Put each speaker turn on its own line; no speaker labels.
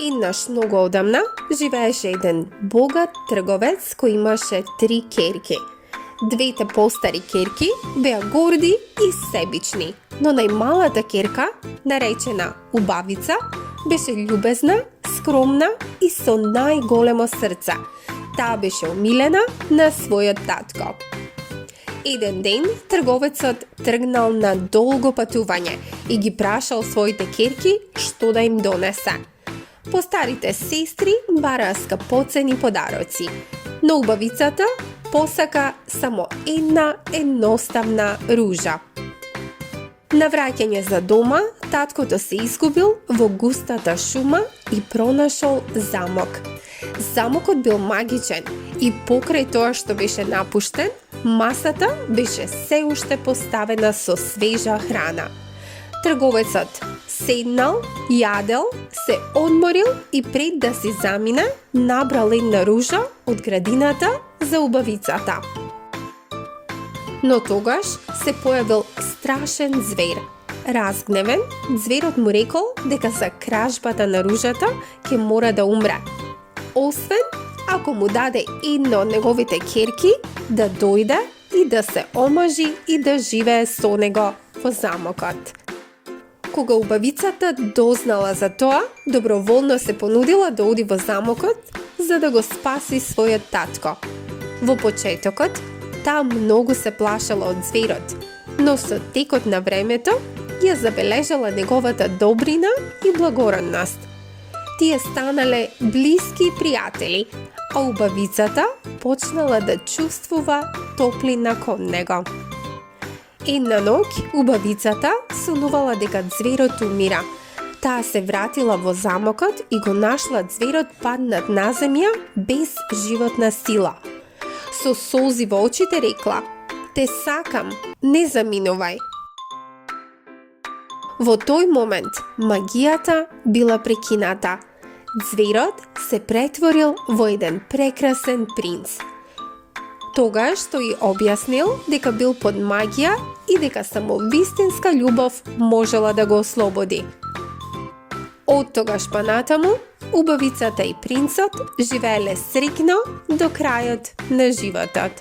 Еднаш многу одамна живееше еден богат трговец кој имаше 3 ќерки. Двете постари ќерки беа горди и себични, но најмалата ќерка, наречена Убавица, беше љубезна, скромна и со најголемо срце. Таа беше омилена на својот татко. Еден ден трговецот тргнал на долго патување и ги прашал своите ќерки што да им донесе. Постарите сестри бараа скапоцени подароци, но Убавицата посака само една едноставна ружа. На враќање за дома, таткото се изгубил во густата шума и пронашол замок. Замокот бил магичен и покрај тоа што беше напуштен, масата беше се уште поставена со свежа храна. Трговецот седнал, јадел, се одморил и пред да си замине, набрал една ружа од градината за Убавицата. Но тогаш се појавил страшен звер. Разгневен, зверот му рекол дека за кражбата на ружата ќе мора да умре, освен ако му даде една од неговите ќерки да дојде и да се омажи и да живее со него во замокот. Кога Убавицата дознала за тоа, доброволно се понудила да оди во замокот за да го спаси својот татко. Во почетокот, таа многу се плашала од зверот, но со текот на времето ја забележала неговата добрина и благородност. Тие станале блиски пријатели, а Убавицата почнала да чувствува топлина кон него. Една ноќ Убавицата сонувала дека зверот умира. Таа се вратила во замокот и го нашла зверот паднат на земја без животна сила. Со солзи во очите рекла: "Те сакам, не заминувај." Во тој момент магијата била прекината. Зверот се претворил во еден прекрасен принц. Тогаш тој објаснил дека бил под магија и дека само вистинска љубов можела да го ослободи. Од тогаш па натаму, Убавицата и принцот живееле среќно до крајот на животот.